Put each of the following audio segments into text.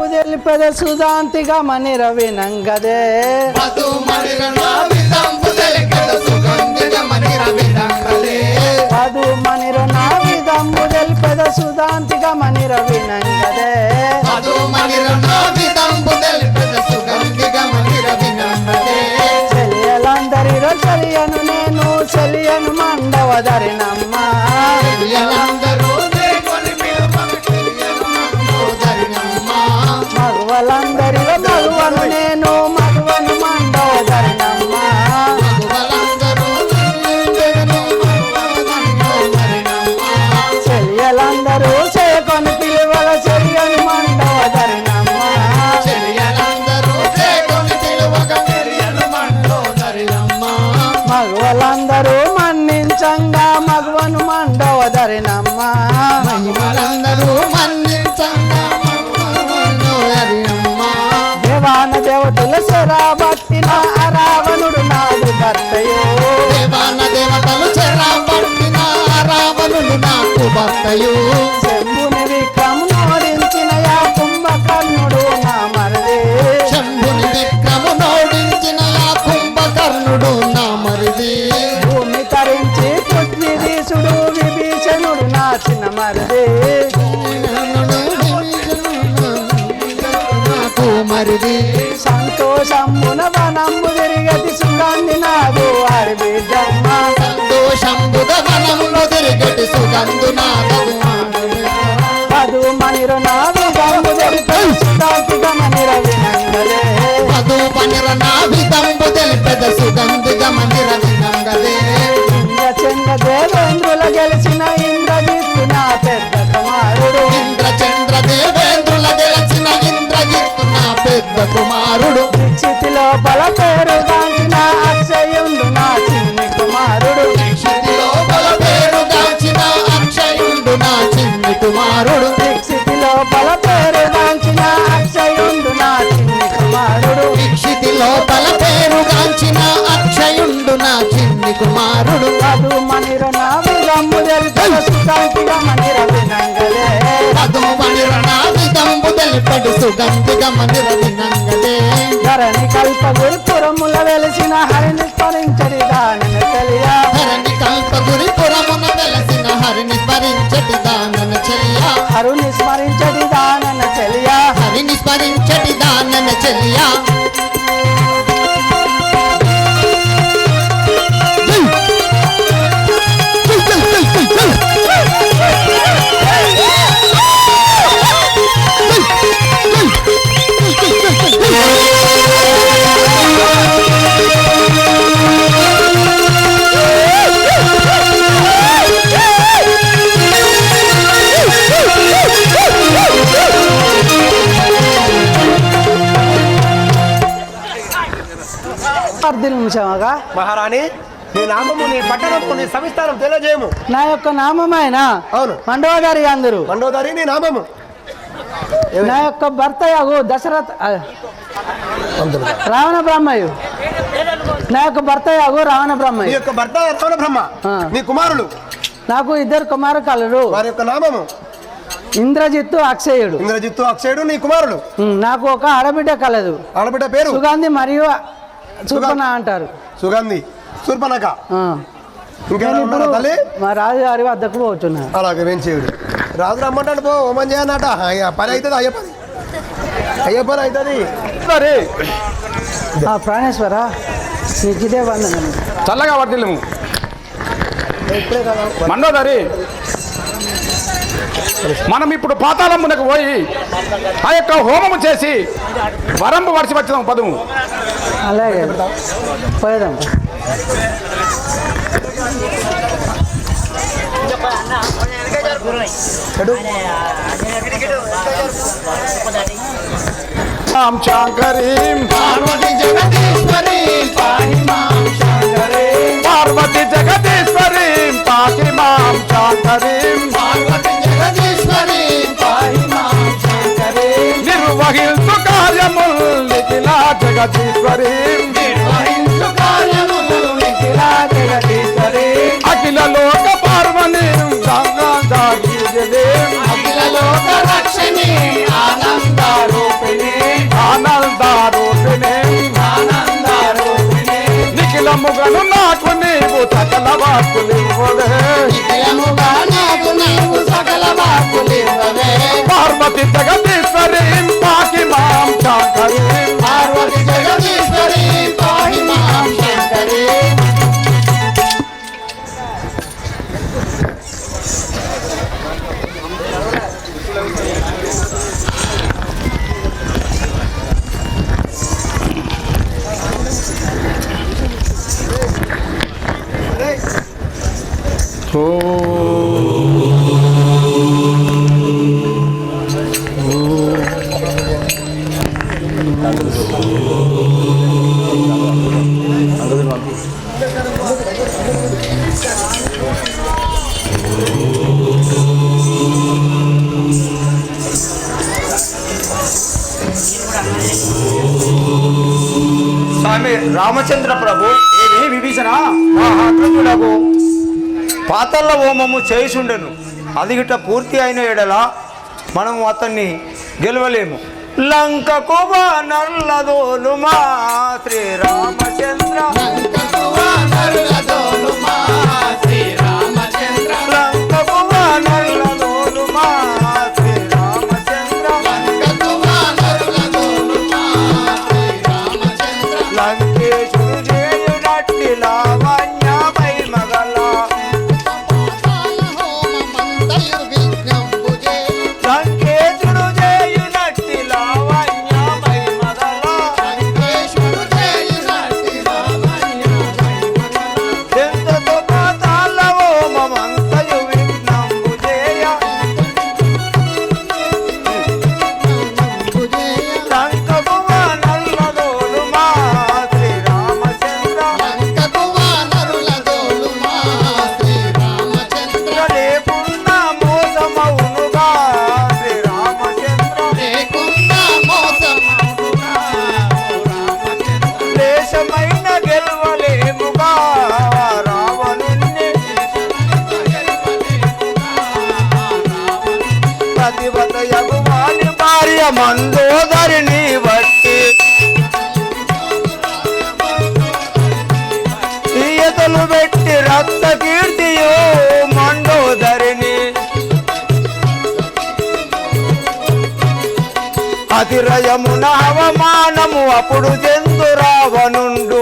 విధంబు తెలిపద సుధాంతిగా మని రవినంగదే పదు మనిర నా విధంబు తెలిపద సుధాంతిగా మని రవినంగదే చెలియలందరిలో చెలియను నేను చెలియను మండవదరినమ్మ మగవలందరిలో మగవను నేను మగవను మండవదరినమ్మ చెలియలందరూ చేయకొని పిలువల చెలియను మండవదరినమ్మ మగవలందరూ మన్నించంగా మగవను మండవదరినమ్మ దేవాన దేవతల శరాబట్టిన రావణుడు నాడు భర్తయో శంభుని విక్రము నోడించిన యా కుంభకర్ణుడు నా మరిది భూమి తరించి పృథ్వీధీశుడు విభీషణుడు నా చిన్న మరిది సంతోషంబున వనంబు తిరిగతి సుగంధి నాదు అరబిడ్డమ్మ పదు మనిరు నా విధంబు తెలిపే సుధాంతిగా మని రవినంగదే ఇంద్రచంద్ర దేవేంద్రుల గెలిచిన ఇంద్రజిత్తు నా పెద్ద కుమారుడు దీక్షితిలో బల పేరు గాంచిన అక్షయుండు నా చిన్ని కుమారుడు దీక్షితిలో బల పేరు గాంచిన అక్షయుండు నా చిన్ని కుమారుడు పదు మనిర నా విధంబు తెలిపద సుధాంతిగా మని రవినంగదే ధరణి కల్పగురిపురముల వెలిసిన హరిని స్మరించడి దానన చెలియా హరుని స్మరించడి దానన చెలియా మహారాణి నీ నామము నీ పట్టణము నీ సవిస్తారం తెలియజేయము. నా యొక్క నామమైన అవును మండోదరి అందరు మండోదరి నీ నామము. నా యొక్క భర్త యాగు దశరథ రావణ బ్రహ్మయు నా యొక్క భర్త యాగు రావణ బ్రహ్మయు నీ యొక్క భర్త రావణ బ్రహ్మ నీ కుమారులు నాకు ఇద్దరు కుమారు కలరు వారి యొక్క నామము ఇంద్రజిత్తు అక్షయుడు నీ కుమారులు నాకు ఒక ఆడబిడ్డ కలదు ఆడబిడ్డ పేరు సుగంధి మరియు శూర్పణ అంటారు సుగంధి శూర్పణఖ తల్లి మా రాజుగారి వద్దకు పోతున్నా అలాగే వెంచేయుడు రాజు రమ్మంటాడు పో హోమం చేయనట పని అవుతుంది అయ్యే పని అవుతుంది సరే ప్రాణేశ్వర నీకు ఇదే వందనం చల్లగా వర్తిల్లు మండోదరి మనం ఇప్పుడు పాతాళమునకు పోయి ఆ యొక్క హోమము చేసి వరంబు వడిచి వచ్చినాం పదుము. అలాగే పోయేదాం. పార్వతి జగదీశ్వరి పాహి మాం శంకరీం పార్వతి జగదీశ్వరి పాహి మాం శంకరీం పార్వతి జగదీశ్వరి పాహి మాం శంకరీం నిర్వహించు కార్యముల్ నిఖిల జగదీశ్వరి నిర్వహించు కార్యముల్ నిఖిల జగదీశ్వరి అఖిల లోక పార్వణి గంగా దాగి అఖిల లోక రక్షణి ఆనంద రూప వాక్కులివ్వవే నిత్యముగా నాకు నీవు సకల వాక్కులివ్వవే పార్వతి జగదీశ్వరి పాకి మాం శాంకరి పార్వతి జగదీశ్వరి పాహి మాం శంకరి స్వామి రామచంద్ర ప్రభు ఏమి విభీషణ మహాత్ముడకు పాతల్ల హోమము చేసుండెను అది గిట్ట పూర్తి అయిన ఎడల మనము అతన్ని గెలవలేము లంకకు నల్లదోలు మా శ్రీరామచంద్ర లంకకు నల్లదోలు మా శ్రీరామచంద్ర లంకేశుడు చేయునట్టి లావణ్యమై మగల లంకేశుడు చేయునట్టి లావణ్యమై మగల ఎంతతో పాతాల హోమమంతయు విఘ్నంబు చేయ లంకకు నల్లదోలు మా శ్రీరామచంద్ర లేకున్నా మోసమౌనుగా శ్రీరామచంద్ర దేశమైన గెలవలేముగా రావణుణ్ణి ప్రతివత యగువాని భార్య మందోదరిని బట్టి ఈయతలు పెట్టి రక్త కీర్తియో మండోదరిని అతిరయమున అవమానము అప్పుడు జంతు రావణుండు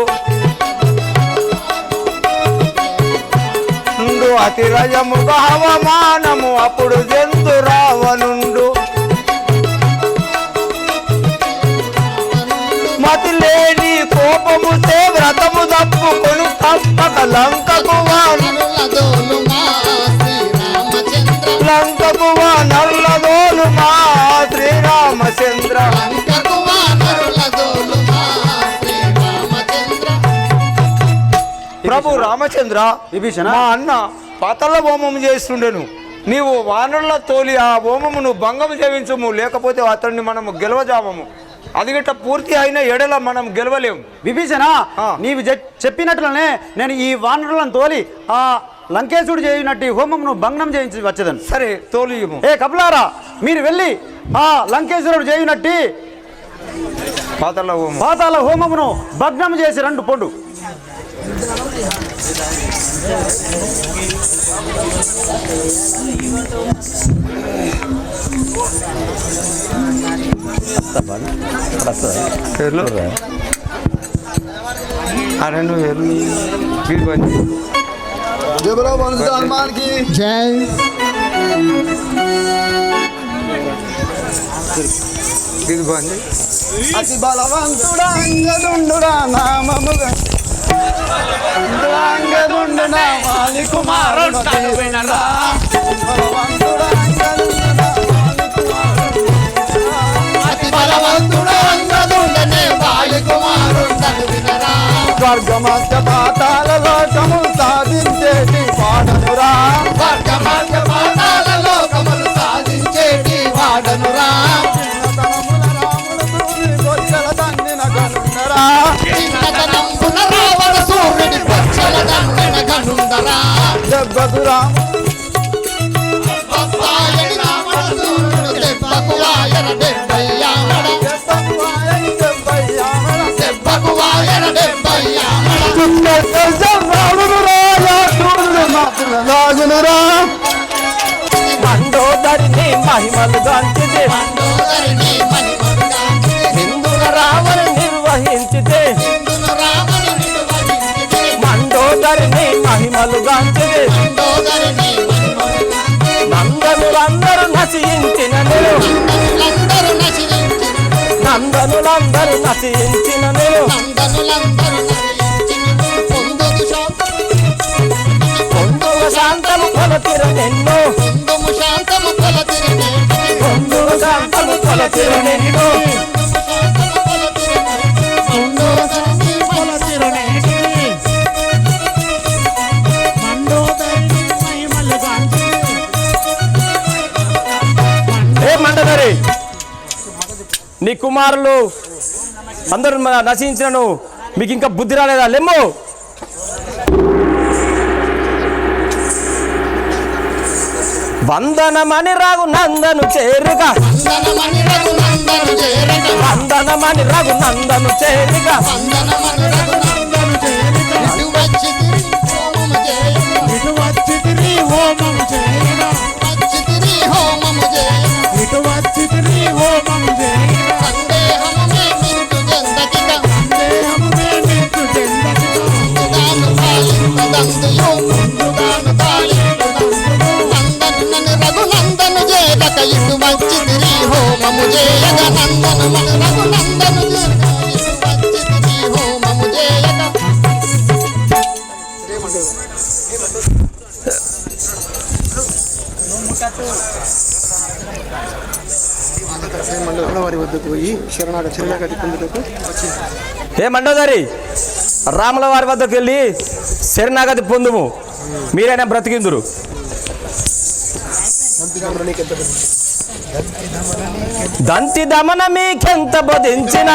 అతిరయముగా అవమానము అప్పుడు జంతు రావణుండు మతి లేని కోపము చే వ్రతము తప్పుకొను తప్పక లంకకు నల్లదోలు మా శ్రీరామచంద్ర ప్రభు రామచంద్ర విభీషణ మా అన్న పాతల హోమం చేస్తుండెను నీవు వానరుల తోలి ఆ హోమమును భంగము చేయించుము లేకపోతే అతన్ని మనము గెలవజామము అది గిట్ట పూర్తి అయిన ఎడల మనం గెలవలేము విభీషణ నీవు చెప్పినట్లనే నేను ఈ వానరులను తోలి ఆ లంకేశుడు చేయునట్టు హోమమును భంగం చేయించి వచ్చేదను. సరే తోలియము. ఏ కపులారా మీరు వెళ్ళి ఆ లంకేశ్వరుడు చేయునట్టి పాతాళ హోమమును భగ్నం చేసి రెండు పొండు. జై అతి బలవంతుడా అంగదుండుడా నామముగా అంగదుండునా వాలి కుమారుడు బలవంతుడా బలవంతుడే వాలి కుమారుడు స్వర్గమధ్య పాతాళ లోకము సాధించేటి వాడనురా స్వర్గమధ్య పాతాళ లోకములు సాధించేటి వాడనురా చిన్నతనంబున రావణ సూర్యుడి పచ్చల దండన గనుందరా దెబ్బకు దెబ్బకు ఆయన 70 ఆమడ దెబ్బకు ఆయన 70 ఆమడ ఏనురా మండోదరిని మహిమలు గాంచితే హిందుల రామను నిర్వహించితే మండోదరిని మహిమలు గాంచితే నందనులందరూ నశించిన నందనులందరూ నశించిన పొందుగ శాంతము కొలతిర నిన్ను పొందుగ శాంతము కొలతిర నిన్ను ఏ మండదరి నీ కుమారులు అందరూ నశించినను మీకు ఇంకా బుద్ధి రాలేదా లెమ్ము వందనమని రఘు నందను చేరుగా వందనమని రఘు నందను చేరుగా ఏ మండోదరి రాముల వారి వద్దకు వెళ్ళి శరణాగతి పొందుము మీరైనా బ్రతికిందురు దంతి దమన మీకెంత బోధించిన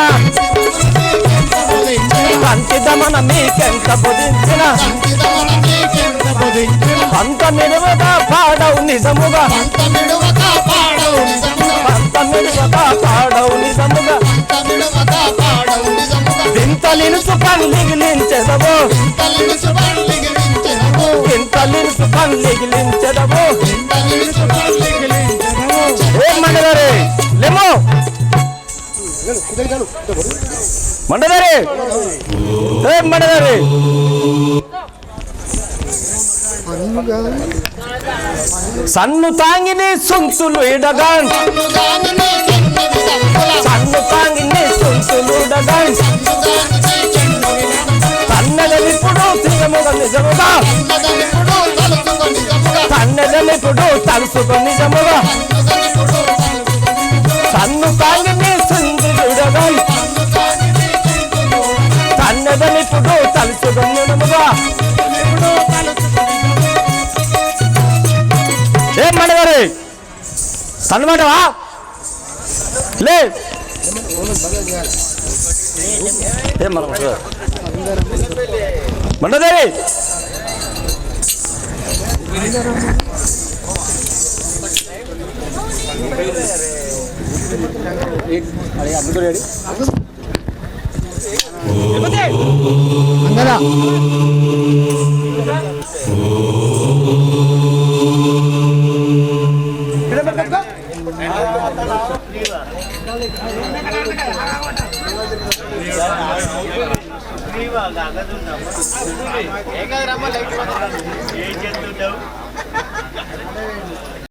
దంతి దమన మీకెంత బోధించిన అంత నిలువగా పాడవు నిజముగా అంత నిలువగా పాడవు నిజముగా ఇంత నిలుసు పన్లిగిలించెదవు ఇంత నిలుసు పన్లిగిలించెదవు ఏ మండదరి లేమో మండదరి ఏ మండదరి సన్ను తాంగిని సుంతులు ఇడగాన్ సన్ను తాంగిని సుంతులు ఇడగాన్ తన్నదనిప్పుడు నిజముగా నిజముగా తన్నదనిప్పుడు తలుసుకు నిజముగా సన్ను తాంగిని సుంతులు ఇడగాన్ తన్నదనిప్పుడు తలుసుకు నిజముగా ఏం మండగారు సన్నమాటవా లే ఏం మండదారి అందరా ఏకాగ్రమ్మ లైట్